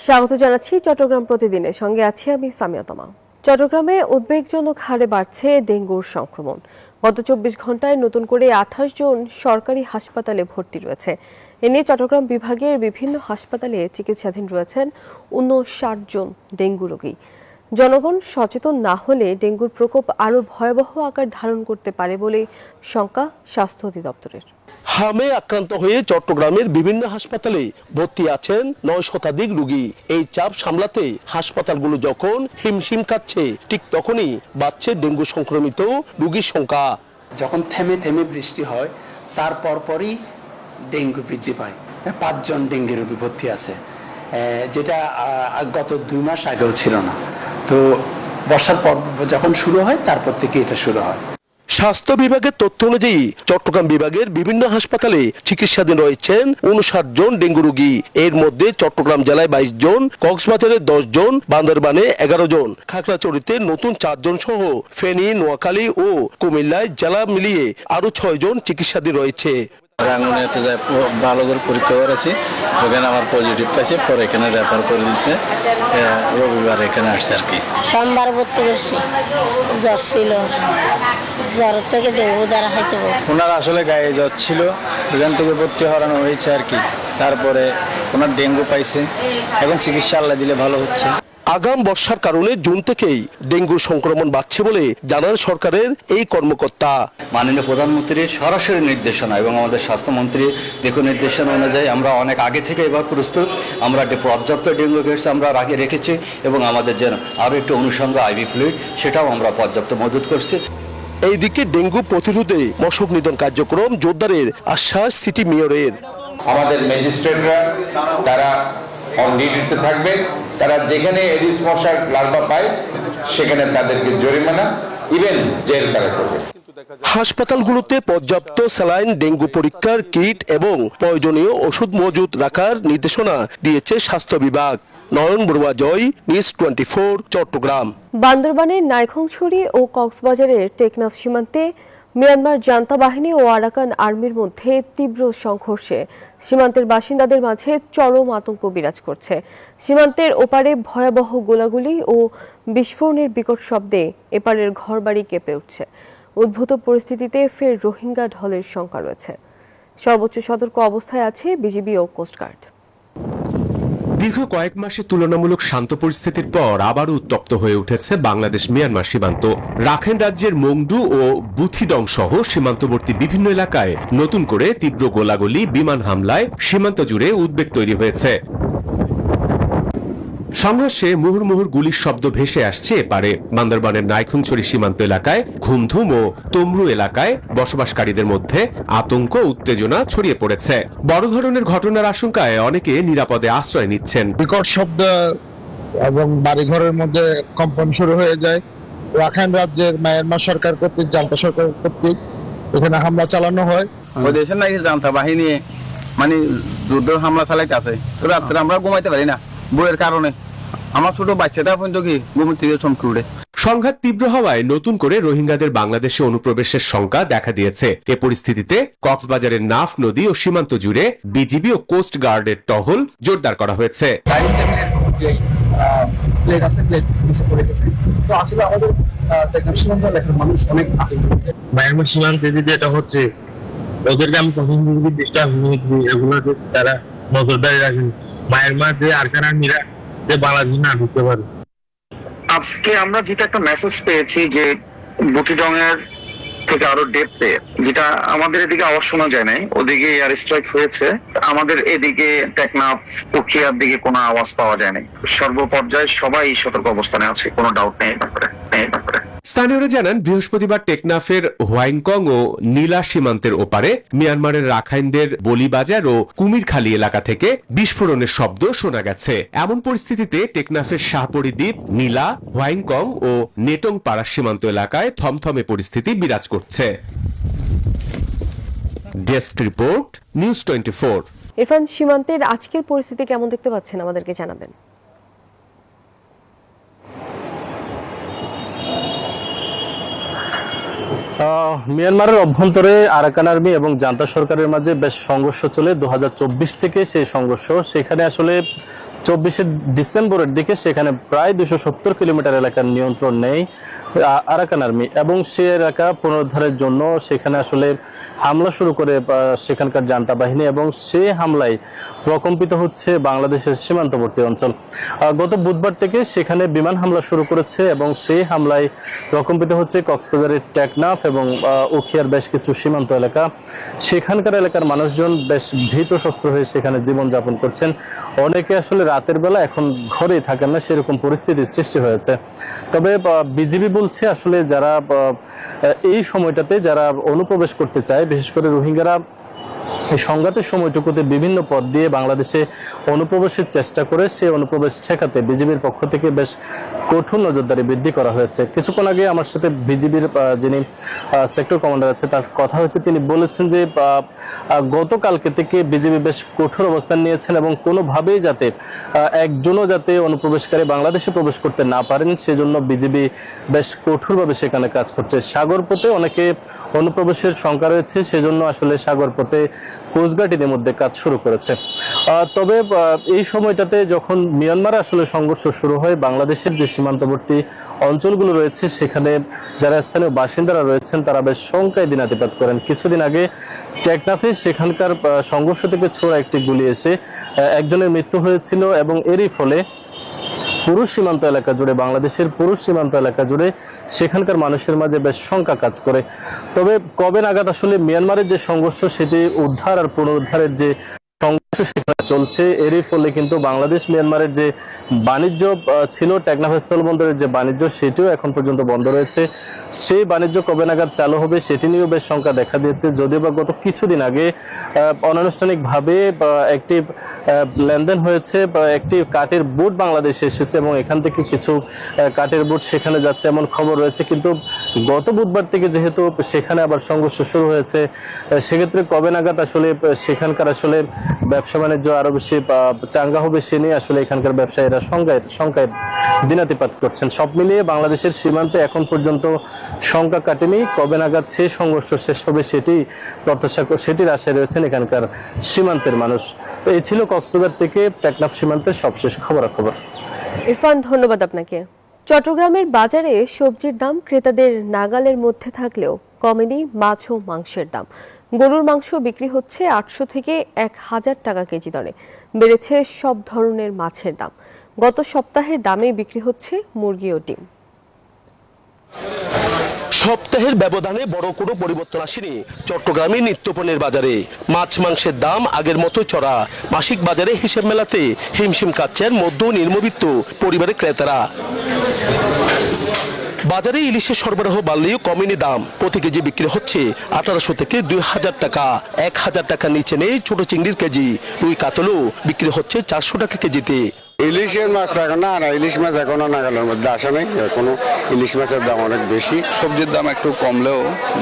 স্বাগত জানাচ্ছি চট্টগ্রাম প্রতিদিনের সঙ্গে আছি আমি সামিয়া তমা। চট্টগ্রামে উদ্বেগজনক হারে বাড়ছে ডেঙ্গুর সংক্রমণ। গত ২৪ ঘন্টায় নতুন করে ২৮ জন সরকারি হাসপাতালে ভর্তি রয়েছে। এ নিয়ে চট্টগ্রাম বিভাগের বিভিন্ন হাসপাতালে চিকিৎসাধীন রয়েছেন ৫৯ জন ডেঙ্গু রোগী। জনগণ সচেতন না হলে ডেঙ্গুর প্রকোপ আরও ভয়াবহ আকার ধারণ করতে পারে বলে শঙ্কা স্বাস্থ্য অধিদপ্তরের। হামে আক্রান্ত হয়ে চট্টগ্রামের বিভিন্ন হাসপাতালে ভর্তি আছেন ৯ শতাধিক রোগী। এই চাপ সামলাতে হাসপাতালগুলো যখন হিমশিম খাচ্ছে, ঠিক তখনই বাড়ছে ডেঙ্গু সংক্রমিত রোগীর সংখ্যা। যখন থেমে থেমে বৃষ্টি হয় তার পরপরই ডেঙ্গু বৃদ্ধি পায়। ৫ জন ডেঙ্গু রোগী ভর্তি আছে, যেটা গত ২ মাস আগেও ছিল না। তো বর্ষার পর যখন শুরু হয় তারপর থেকে এটা শুরু হয়। স্বাস্থ্য বিভাগের তথ্য অনুযায়ী চট্টগ্রাম বিভাগের বিভিন্ন হাসপাতালে চিকিৎসাধীন রয়েছেন ৫৯ জন ডেঙ্গু রোগী। এর মধ্যে চট্টগ্রাম জেলায় ২২ জন, কক্সবাজারে ১০ জন, বান্দরবানে ১১ জন, খাগড়াছড়িতে নতুন ৪ জন সহ ফেনী, নোয়াখালী ও কুমিল্লায় জেলা মিলিয়ে আরো ৬ জন চিকিৎসাধীন রয়েছে। রাঙ্গুনিয়াতে যাই ভালো করে পরীক্ষা করেছি, ওখানে আমার পজিটিভ পাইছে, পরে এখানে রেফার করে দিচ্ছে। রবিবার এখানে আসছে আর কি। সোমবার ভর্তি করছি, জ্বর ছিল, জ্বর থেকে ডেঙ্গু দ্বারা হয়েছে। ওনার আসলে গায়ে জ্বর ছিল, এখান থেকে ভর্তি হরানো হয়েছে আর কি। তারপরে ওনার ডেঙ্গু পাইছে, এখন চিকিৎসা আল্লাহ দিলে ভালো হচ্ছে। আগাম বর্ষার কারণে জুন থেকেই ডেঙ্গুর সংক্রমণ বাড়ছে বলে জানান সরকারের এই কর্মকর্তা। মাননীয় প্রধানমন্ত্রীর সরাসরি নির্দেশনা এবং আমাদের স্বাস্থ্যমন্ত্রীর দিক নির্দেশনা অনুযায়ী আমরা অনেক আগে থেকে এবার প্রস্তুত। আমরা পর্যাপ্ত ডেঙ্গু কেস আমরা রেখেছি এবং আমাদের যেন আরও একটু অনুষঙ্গ আইভি ফ্লুইড সেটাও আমরা পর্যাপ্ত মজুত করছি। এইদিকে ডেঙ্গু প্রতিরোধে মশক নিধন কার্যক্রম জোরদারের আশ্বাস সিটি মেয়রের। আমাদের ম্যাজিস্ট্রেটরা তারা অন ডিউটিতে থাকবে, তারা যেখানে এডিস মশার লার্ভা পায় সেখানে তাদেরকে জরিমানা ইভেন জেল তারা করবে। হাসপাতালগুলোতে পর্যাপ্ত স্যালাইন, ডেঙ্গু পরীক্ষার কিট এবং প্রয়োজনীয় ওষুধ মজুত রাখার নির্দেশনা দিয়েছে স্বাস্থ্য বিভাগ। নয়ন বড়ুয়া জয়, নিউজ 24, চট্টগ্রাম। বান্দরবানের নাইখংছড়ি ও কক্সবাজারের টেকনাফ সীমান্তে মিয়ানমার জান্তা বাহিনী ও আরাকান আর্মির মধ্যে তীব্র সংঘর্ষে সীমান্তের বাসিন্দাদের মাঝে চরম আতঙ্ক বিরাজ করছে। সীমান্তের ওপারে ভয়াবহ গোলাগুলি ও বিস্ফোরণের বিকট শব্দে এপারের ঘরবাড়ি কেঁপে উঠছে। উদ্ভূত পরিস্থিতিতে ফের রোহিঙ্গা ঢলের শঙ্কা রয়েছে। সর্বোচ্চ সতর্ক অবস্থায় আছে বিজিবি ও কোস্টগার্ড। দীর্ঘ কয়েক মাসে তুলনামূলক শান্ত পরিস্থিতির পর আবারও উত্তপ্ত হয়ে উঠেছে বাংলাদেশ মিয়ানমার সীমান্ত। রাখাইন রাজ্যের মংডু ও বুথিডং সহ সীমান্তবর্তী বিভিন্ন এলাকায় নতুন করে তীব্র গোলাগুলি, বিমান হামলায় সীমান্ত জুড়ে উদ্বেগ তৈরি হয়েছে। সংঘর্ষে মুহুর্মুহুর গুলির শব্দ ভেসে আসছে এপারে। বান্দরবানের নাইখংছড়ি সীমান্ত এলাকায় ঘুমধুম ও তমরু এলাকায় বসবাসকারীদের মধ্যে আতঙ্ক, উত্তেজনা ছড়িয়ে পড়েছে। বড় ধরনের ঘটনার আশঙ্কায় অনেকে নিরাপদে আশ্রয় নিচ্ছেন। বিকট শব্দ এবং বাড়িঘরের মধ্যে কম্পন শুরু হয়ে যায়। রাখাইন রাজ্যের মিয়ানমার সরকার কর্তৃক, জান্তা সরকার কর্তৃক এখানে হামলা চালানো হয়। ওই দেশের নাকি জান্তা বাহিনী মানে যুদ্ধ হামলা চালাইতে আছে, রাত্রে আমরা ঘুমাইতে পারি না বইয়ের কারণে। আমার ছোট বাচ্চাটা পর্যন্ত কি ঘুম থেকে চমকে উঠে। সংঘাত তীব্র হওয়ায় নতুন করে রোহিঙ্গাদের বাংলাদেশে অনুপ্রবেশের শঙ্কা দেখা দিয়েছে। এ পরিস্থিতিতে কক্সবাজারের নাফ নদী ও সীমান্ত জুড়ে বিজিবি ও কোস্ট গার্ডের টহল জোরদার করা হয়েছে। মিয়ানমার সীমান্তে যদি এটা হচ্ছে, ওদেরকে আমি তখন এগুলো তারা নজরদারি রাখেন। মায়ানমার যে আরাকান আর্মিরা যে বাংলাদেশ না ঢুকতে পারে। আজকে আমরা যেটা একটা মেসেজ পেয়েছি যে বুটিডং এর থেকে আরো ডেপথে, যেটা আমাদের এদিকে আওয়াজ শোনা যায় নাই, ওদিকে এয়ার স্ট্রাইক হয়েছে। আমাদের এদিকে টেকনাফ, উখিয়ার দিকে কোনো আওয়াজ পাওয়া যায় নাই। সর্বপর্যায়ে সবাই সতর্ক অবস্থানে আছে, কোনো ডাউট নেই ব্যাপারে। স্থানীয়রা জানান, বৃহস্পতিবার টেকনাফের হোয়াইংকং ও নীলা সীমান্তের ওপারে মিয়ানমারের রাখাইনদের বলিবাজার ও কুমিরখালী এলাকা থেকে বিস্ফোরণের শব্দ শোনা গেছে। এমন পরিস্থিতিতে টেকনাফের শাহপরি দ্বীপ, নীলা, হোয়াইংকং ও নেটং পাড়া সীমান্ত এলাকায় থমথমে পরিস্থিতি বিরাজ করছে। Desk report, news 24। ইরফান, সীমান্তের আজকের পরিস্থিতি কেমন দেখতে পাচ্ছেন আমাদেরকে জানাবেন। মিয়ানমারের অভ্যন্তরে আরাকান আর্মি এবং জান্তা সরকারের মাঝে বেশ সংঘর্ষ চলে 2024 থেকে সেই সংঘর্ষ। সেখানে আসলে 24শে ডিসেম্বরের দিকে সেখানে প্রায় 270 কিলোমিটার এলাকার নিয়ন্ত্রণ নেই আরাকান আর্মি এবং সে এলাকা পুনরুদ্ধারের জন্য সেখানে আসলে হামলা শুরু করে সেখানকার জান্তা বাহিনী এবং সেই হামলায় প্রকম্পিত হচ্ছে বাংলাদেশের সীমান্তবর্তী অঞ্চল। গত বুধবার থেকে সেখানে বিমান হামলা শুরু করেছে এবং সেই হামলায় প্রকম্পিত হচ্ছে কক্সবাজারের টেকনাফ এবং উখিয়ার বেশ কিছু সীমান্ত এলাকা। সেখানকার এলাকার মানুষজন বেশ ভীত সস্ত্র হয়ে সেখানে জীবনযাপন করছেন। অনেকে আসলে রাতের বেলা এখন ঘরেই থাকেন না, সেরকম পরিস্থিতি সৃষ্টি হয়েছে। তবে বিজিবি বলছে আসলে যারা এই সময়টাতে যারা অনুপ্রবেশ করতে চায়, বিশেষ করে রোহিঙ্গারা এই সংঘাতের সময়টুকুতে বিভিন্ন পথ দিয়ে বাংলাদেশে অনুপ্রবেশের চেষ্টা করে সেই অনুপ্রবেশ ঠেকাতে বিজিবির পক্ষ থেকে বেশ কঠোর নজরদারি বৃদ্ধি করা হয়েছে। কিছুক্ষণ আগে আমার সাথে বিজিবির যিনি সেক্টর কমান্ডার আছে তার কথা হচ্ছে, তিনি বলেছেন যে গতকালকে থেকে বিজিবি বেশ কঠোর অবস্থান নিয়েছেন এবং কোনোভাবেই যাতে একজনও যাতে অনুপ্রবেশকারী বাংলাদেশে প্রবেশ করতে না পারেন সেজন্য বিজিবি বেশ কঠোরভাবে সেখানে কাজ করছে। সাগর পথে অনেকে অনুপ্রবেশের শঙ্কা রয়েছে, সেজন্য আসলে সাগর পথে কোস্টগার্ড ইতিমধ্যে কাজ শুরু করেছে। তবে এই সময়টাতে যখন মিয়ানমারে আসলে সংঘর্ষ শুরু হয়, বাংলাদেশের যে সীমান্তবর্তী অঞ্চলগুলো রয়েছে সেখানে যারা স্থানীয় বাসিন্দারা রয়েছেন তারা বেশ শঙ্কায় দিনাতিপাত করেন। কিছুদিন আগে টেকনাফে সেখানকার সংঘর্ষ থেকে ছোড়া একটি গুলি এসে একজনের মৃত্যু হয়েছিল এবং এরই ফলে পুরুষ সীমান্ত এলাকা জুড়ে, বাংলাদেশের পুরুষ সীমান্ত এলাকা জুড়ে সেখানকার মানুষের মাঝে বেশ শঙ্কা কাজ করে। তবে কবে নাগাদ আসলে মিয়ানমারের যে সংঘর্ষ সেটি উদ্ধার আর পুনরুদ্ধারের যে সংঘর্ষ সেখানে চলছে, এরই ফলে কিন্তু বাংলাদেশ মিয়ানমারের যে বাণিজ্য ছিল, টেকনাফ স্থলবন্দরের যে বাণিজ্য সেটিও এখন পর্যন্ত বন্ধ রয়েছে। সেই বাণিজ্য কবে নাগাদ চালু হবে সেটি নিয়েও বেশ শঙ্কা দেখা দিয়েছে। যদিও বা গত কিছুদিন আগে অনানুষ্ঠানিকভাবে একটি লেনদেন হয়েছে, একটি কাঠের বোট বাংলাদেশে এসেছে এবং এখান থেকে কিছু কাঠের বোট সেখানে যাচ্ছে এমন খবর রয়েছে। কিন্তু গত বুধবার থেকে যেহেতু সেখানে আবার সংঘর্ষ শুরু হয়েছে, সেক্ষেত্রে কবে নাগাদ আসলে সেখানকার আসলে ব্যবসা বাণিজ্য আরো বেশি চাঙ্গা হবে সে নিয়ে আসলে এখানকার ব্যবসায়ীরা শঙ্কায় দিনাতিপাত করছেন। সব মিলিয়ে বাংলাদেশের সীমান্তে এখন পর্যন্ত শঙ্কা কাটেনি। কবে নাগাদ সেই সংঘর্ষ শেষ হবে সেটির আশায় রয়েছেন এখানকার সীমান্তের মানুষ। এই ছিল কক্সবাজার থেকে টেকনাফ সীমান্তের সবশেষ খবরাখবর। ইরফান, ধন্যবাদ আপনাকে। চট্টগ্রামের বাজারে সবজির দাম ক্রেতাদের নাগালের মধ্যে থাকলেও কমেনি মাছ ও মাংসের দাম। গরুর মাংস বিক্রি হচ্ছে 800 থেকে 1000 টাকা কেজি দরে। বেড়েছে সব ধরনের মাছের দাম। গত সপ্তাহের দামে বিক্রি হচ্ছে মুরগি ও ডিম। সপ্তাহের ব্যবধানে বড় কোনো পরিবর্তন আসেনি চট্টগ্রামের নিত্যপণ্যের বাজারে। মাছ মাংসের দাম আগের মতো চড়া। মাসিক বাজারে হিসেব মেলাতে হিমশিম খাচ্ছেন মধ্য ও নিম্নবিত্ত পরিবারের ক্রেতারা। বাজারে ইলিশের সরবরাহ বাড়লেও কমেনি দাম। প্রতি কেজি বিক্রি হচ্ছে 1800 থেকে 2000 টাকা। 1000 টাকার নিচে নেই ছোট চিংড়ির কেজি। রুই কাতলও বিক্রি হচ্ছে 400 টাকা কেজিতে। ইলিশের মাছ এখন না, ইলিশ মাছ এখনো নাগালের মধ্যে আসে নাই। এখনো ইলিশ মাছের দাম অনেক বেশি। সবজির দাম একটু কমলেও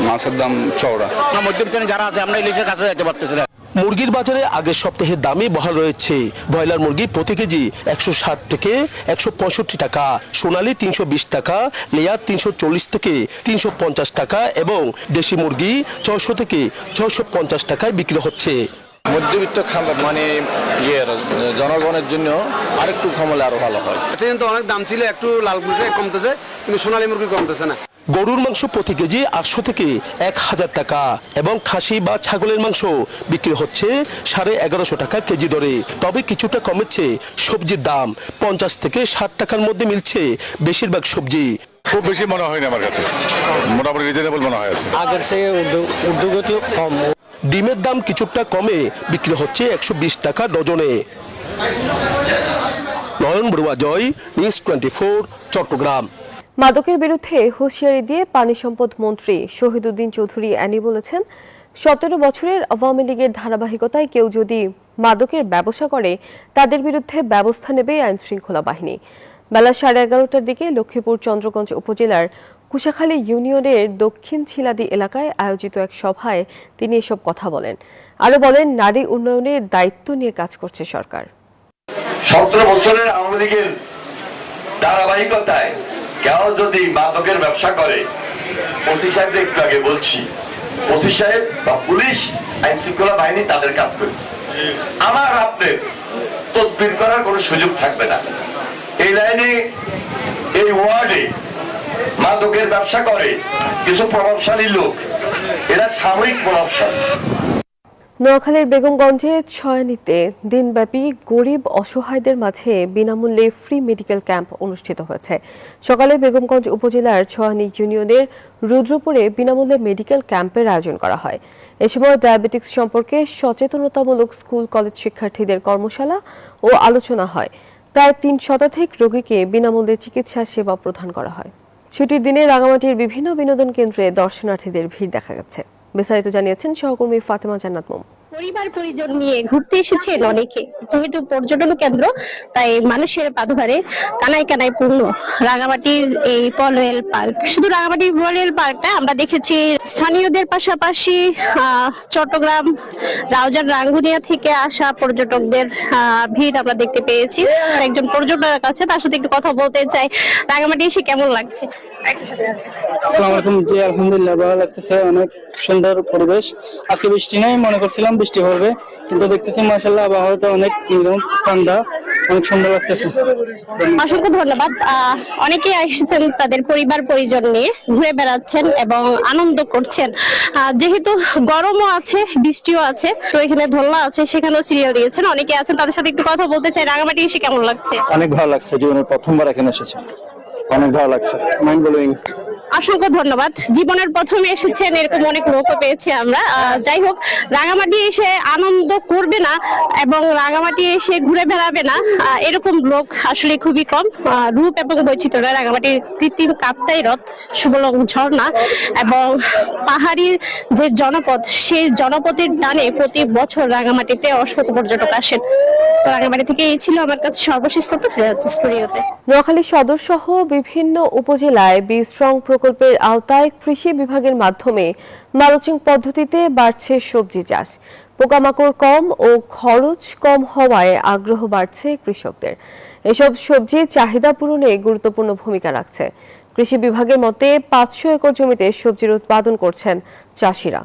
মাছের দাম চওড়া। মধ্যবিত্ত যারা আছে আমরা ইলিশের কাছে যেতে পারতেছি না। মুরগির বাজারে আগের সপ্তাহের দামই বহাল রয়েছে। ব্রয়লার মুরগি প্রতি কেজি 160 থেকে 165 টাকা, সোনালী 320 টাকা, লেয়ার 340 থেকে 350 টাকা এবং দেশি মুরগি 600 থেকে 650 টাকায় বিক্রি হচ্ছে। মধ্যবিত্ত মানে জনগণের জন্য আরেকটু কমলে আরো ভালো হয়। কিন্তু অনেক দাম ছিল, একটু লাল মুরগি কমতেছে কিন্তু সোনালী মুরগি কমতেছে না। গরুর মাংস প্রতি কেজি 800 থেকে 1000 টাকা এবং খাসি বা ছাগলের মাংস বিক্রি হচ্ছে 1150 টাকা কেজি দরে। তবে কিছুটা কমেছে সবজির দাম। 50 থেকে 60 টাকার মধ্যে মিলছে বেশিরভাগ সবজি। খুব বেশি মনে হয় না আমার কাছে, মোটামুটি রিজনেবল মনে হয়েছে। আগের চেয়ে ঊর্ধ্বগতি কম। ডিমের দাম কিছুটা কমে বিক্রি হচ্ছে 120 টাকা ডজনে। নয়ন বড়ুয়া জয়, নিউজ 24, চট্টগ্রাম। মাদকের বিরুদ্ধে হুঁশিয়ারি দিয়ে পানি সম্পদ মন্ত্রী শহীদুদ্দিন চৌধুরী অ্যানি বলেছেন, 17 বছরের আওয়ামী লীগের ধারাবাহিকতায় কেউ যদি মাদকের ব্যবসা করে তাদের বিরুদ্ধে ব্যবস্থা নেবে আইন শৃঙ্খলা বাহিনী। বেলা 11:30টার দিকে লক্ষ্মীপুর চন্দ্রগঞ্জ উপজেলার কুশাখালী ইউনিয়নের দক্ষিণ ছিলাদি এলাকায় আয়োজিত এক সভায় তিনি এসব কথা বলেন। আরো বলেন, নারী উন্নয়নের দায়িত্ব নিয়ে কাজ করছে সরকার। 17 বছরের আওয়ামী লীগের ধারাবাহিকতায় কেউ যদি মাদকের ব্যবসা করে, ওসি সাহেব একটু আগে বলছি, ওসি সাহেব বা পুলিশ আইন শৃঙ্খলা বাহিনী তাদের কাজ করে। আমার আপনার তদবির করার কোনো সুযোগ থাকবে না। এই লাইনে, এই ওয়ার্ডে মাদকের ব্যবসা করে কিছু প্রভাবশালী লোক, এরা সাময়িক প্রভাবশালী। নোয়াখালীর বেগমগঞ্জে ছয়ানীতে দিনব্যাপী গরিব অসহায়দের মাঝে বিনামূল্যে ফ্রি মেডিকেল ক্যাম্প অনুষ্ঠিত হয়েছে। সকালে বেগমগঞ্জ উপজেলার ছয়ানী ইউনিয়নের রুদ্রপুরে বিনামূল্যে মেডিকেল ক্যাম্পের আয়োজন করা হয়। এ সময় ডায়াবেটিক্স সম্পর্কে সচেতনতামূলক স্কুল কলেজ শিক্ষার্থীদের কর্মশালা ও আলোচনা হয়। প্রায় ৩ শতাধিক রোগীকে বিনামূল্যে চিকিৎসা সেবা প্রদান করা হয়। ছুটির দিনে রাঙামাটির বিভিন্ন বিনোদন কেন্দ্রে দর্শনার্থীদের ভিড় দেখা গেছে। বিস্তারিত জানিয়েছেন সহকর্মী ফাতেমা জান্নাত মোম। পরিবার পরিজন নিয়ে ঘুরতে এসেছেন অনেকে। যেহেতু পর্যটন কেন্দ্র, তাই মানুষের পাদুভারে কানায় কানায় পূর্ণ রাঙামাটির এই পলওয়েল পার্ক। শুধু রাঙামাটির পলওয়েল পার্কটা আমরা দেখেছি স্থানীয়দের পাশাপাশি চট্টগ্রাম, রাউজান, রাঙ্গুনিয়া থেকে আসা পর্যটকদের ভিড় আমরা দেখতে পেয়েছি। একজন পর্যটকের কাছে, তার সাথে একটু কথা বলতে চাই। রাঙামাটি এসে কেমন লাগছে? আসসালামু আলাইকুম। জি আলহামদুলিল্লাহ, ভালো লাগতেছে, অনেক সুন্দর পরিবেশ। আজকে বৃষ্টি নাই, মনে করছিলাম বৃষ্টি পড়বে, কিন্তু দেখতেছি মাশাআল্লাহ আবহাওয়াটা অনেক ঠান্ডা, অনেক সুন্দর লাগতেছে। অসংখ্য ধন্যবাদ। অনেকে এসেছেন তাদের পরিবার পরিজন নিয়ে, ঘুরে বেড়াচ্ছেন এবং আনন্দ করছেন। যেহেতু গরমও আছে, বৃষ্টিও আছে, তো এখানে ধোলনা আছে, সেখানেও সিরিয়াল দিয়েছেন। অনেকে আছেন, তাদের সাথে একটু কথা বলতে চাই। রাঙামাটি এসে কেমন লাগছে? অনেক ভালো লাগছে, জীবনের প্রথমবার এখানে এসেছি, অনেক ভালো লাগছে, মাইন্ড ব্লোয়িং। অসংখ্য ধন্যবাদ। জীবনের প্রথমে এসেছেন, এরকম অনেক লোকও পেয়েছি আমরা। যাই হোক, রাঙামাটি এসে আনন্দ করবে না এবং রাঙামাটি এসে ঘুরে বেড়াবে না, এরকম লোক আসলে খুবই কম। রূপ এবং বৈচিত্র্য রাঙামাটির কৃত্রিম কাপ্তাই হ্রদ, সুবলং ঝর্ণা এবং পাহাড়ি যে জনপদ, সেই জনপদের টানে প্রতি বছর রাঙামাটিতে অসংখ্য পর্যটক আসেন। তো রাঙামাটি থেকে এই ছিল আমার কাছে সর্বশেষ তথ্য। ফিরে যাচ্ছে স্টুডিওতে। নোয়াখালী সদর সহ বিভিন্ন উপজেলায় বীজস্ট্রং প্রকল্পের আওতায় কৃষি বিভাগের মাধ্যমে মালচিং পদ্ধতিতে বাড়ছে সবজি চাষ। পোকামাকড় কম ও খরচ কম হওয়ায় আগ্রহ বাড়ছে কৃষকদের। এসব সবজি চাহিদা পূরণে গুরুত্বপূর্ণ ভূমিকা রাখছে। কৃষি বিভাগের মতে 500 একর জমিতে সবজির উৎপাদন করছেন চাষিরা।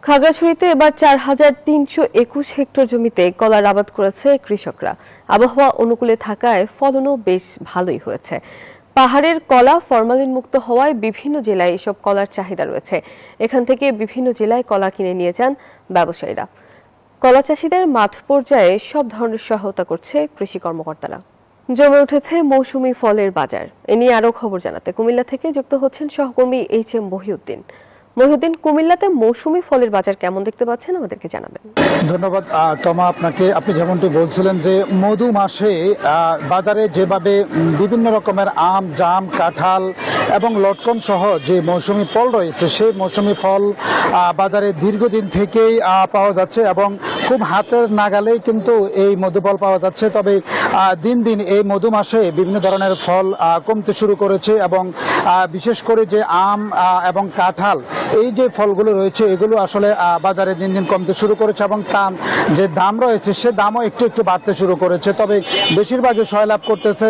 খাগড়াছড়িতে এবার 4321 হেক্টর জমিতে কলার আবাদ করেছে কৃষকরা। আবহাওয়া অনুকূলে থাকায় ফলনও বেশ ভালোই হয়েছে। পাহাড়ের কলা ফরমালিন মুক্ত হওয়ায় বিভিন্ন জেলায় এসব কলার চাহিদা রয়েছে। এখান থেকে বিভিন্ন জেলায় কলা কিনে নিয়ে যান ব্যবসায়ীরা। কলা চাষিদের মাঠ পর্যায়ে সব ধরনের সহায়তা করছে কৃষি কর্মকর্তারা। জমে উঠেছে মৌসুমী ফলের বাজার। এ নিয়ে আরো খবর জানাতে কুমিল্লা থেকে যুক্ত হচ্ছেন সহকর্মী HM মহিউদ্দিন। মহিউদ্দিন, কুমিল্লাতে মৌসুমী ফলের বাজার কেমন দেখতে পাচ্ছেন, আমাদেরকে জানাবেন। ধন্যবাদ তমা আপনাকে। আপনি যেমনটি বলছিলেন যে মধু মাসে বাজারে যেভাবে বিভিন্ন রকমের আম, জাম, কাঁঠাল এবং লটকন সহ যে মৌসুমী ফল রয়েছে, সেই মৌসুমী ফল বাজারে দীর্ঘদিন থেকেই পাওয়া যাচ্ছে এবং খুব হাতের নাগালেই কিন্তু এই মধুফল পাওয়া যাচ্ছে। তবে দিন দিন এই মধু মাসে বিভিন্ন ধরনের ফল কমতে শুরু করেছে এবং বিশেষ করে যে আম এবং কাঁঠাল, এই যে ফলগুলো রয়েছে এগুলো আসলে বাজারে দিন দিন কমতে শুরু করেছে এবং তার যে দাম রয়েছে সে দামও একটু একটু বাড়তে শুরু করেছে। তবে বেশিরভাগই সয়লাভ করতেছে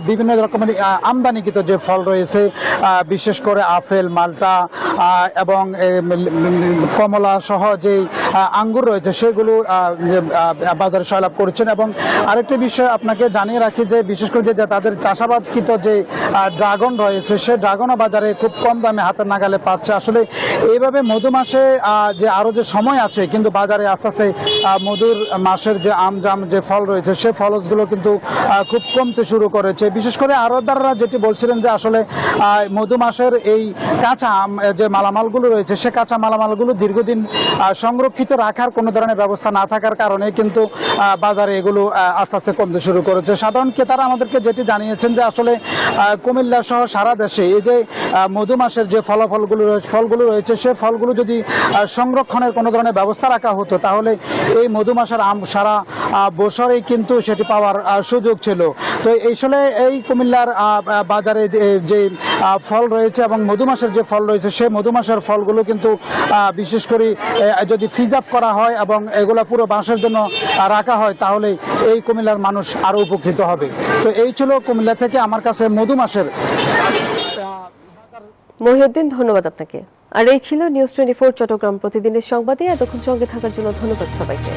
বিভিন্ন রকমের আমদানিকৃত যে ফল রয়েছে, বিশেষ করে আপেল, মাল্টা এবং কমলা সহ যে আঙ্গুর রয়েছে সেগুলো বাজারে সয়লাভ করেছেন। এবং আরেকটি বিষয় আপনাকে জানিয়ে রাখি যে বিশেষ করে যে তাদের চাষাবাদকৃত যে ড্রাগন রয়েছে, সে ড্রাগনও বাজারে খুব কম দামে হাতের নাগালে পাচ্ছে। আসলে এইভাবে মধু মাসে যে আরো যে সময় আছে, কিন্তু বাজারে আস্তে আস্তে মধুর মাসের যে আম, জাম যে ফল রয়েছে সে ফলসগুলো কিন্তু খুব কমতে শুরু করেছে। বিশেষ করে আড়তদাররা যেটি বলছিলেন যে আসলে মধু মাসের এই কাঁচা আম যে মালামালগুলো রয়েছে, সে কাঁচা মালামালগুলো দীর্ঘদিন সংরক্ষিত রাখার কোনো ধরনের ব্যবস্থা না থাকার কারণে কিন্তু বাজারে এগুলো আস্তে আস্তে কমতে শুরু করেছে। সাধারণ ক্রেতারা আমাদেরকে যেটি জানিয়েছেন যে আসলে কুমিল্লা সহ সারা দেশে এই যে মধু মাসের যে ফলগুলো রয়েছে সে ফলগুলো যদি সংরক্ষণের কোনো ধরনের ব্যবস্থা রাখা হতো, তাহলে এই মধু মাসের আম সারা বছরেই কিন্তু সেটি পাওয়ার সুযোগ ছিল। তো আসলে এই কুমিল্লার বাজারে যে ফল রয়েছে এবং মধু মাসের যে ফল রয়েছে, সেই মধু মাসের ফলগুলো কিন্তু বিশেষ করে যদি ফ্রিজার করা হয় এবং এগুলো পুরো মাসের জন্য রাখা হয়, তাহলে এই কুমিল্লার মানুষ আরো উপকৃত হবে। তো এই ছিল কুমিল্লা থেকে আমার কাছে মধু মাসের। মহিউদ্দিন, ধন্যবাদ আপনাকে। আর এই ছিল নিউজ 24 চট্টগ্রাম প্রতিদিনের সংবাদে। এতক্ষণ সঙ্গে থাকার জন্য ধন্যবাদ সবাইকে।